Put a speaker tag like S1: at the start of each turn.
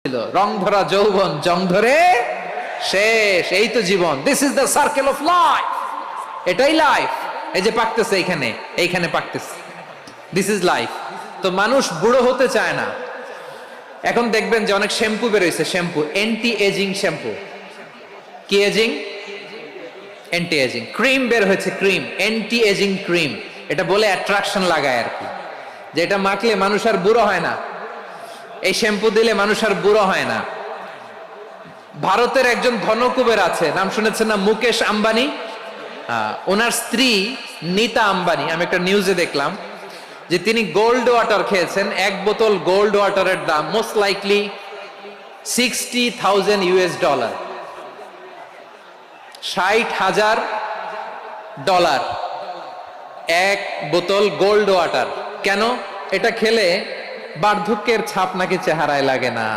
S1: ছিল রং ধরা যৌবন জং ধরে শেষ, এই তো জীবন। This is the circle of life, এটাই লাইফ। এই যে পাকতেছে এইখানে, এইখানে পাকতেছে, দিস ইজ লাইফ। তো মানুষ বুড়ো হতে চায় না। এখন দেখবেন যে অনেক শ্যাম্পু বেরোইছে, শ্যাম্পু অ্যান্টি এজিং শ্যাম্পু। কি এজিং? Anti ageing. ক্রিম বের হয়েছে, ক্রিম অ্যান্টি এজিং ক্রিম। এটা বলে অ্যাট্রাকশন লাগায় আর কি, যে এটা মাখলে মানুষ আর বুড়ো হয় না, এই শ্যাম্পু দিলে মানুষ আর বুড়ো হয় না। ভারতের একজন ধনকুবের আছে, নাম শুনেছেন না? মুকেশ আম্বানি। ওনার স্ত্রী নীতা আম্বানি, আমি একটা নিউজে দেখলাম যে তিনি গোল্ড ওয়াটার খেয়েছেন। এক বোতল গোল্ড ওয়াটারের দাম মোস্ট লাইকলি $60,000, $60,000 এক বোতল গোল্ড ওয়াটার। কেন? এটা খেলে বার্ধক্যের ছাপ নাকি চেহারায় লাগে না।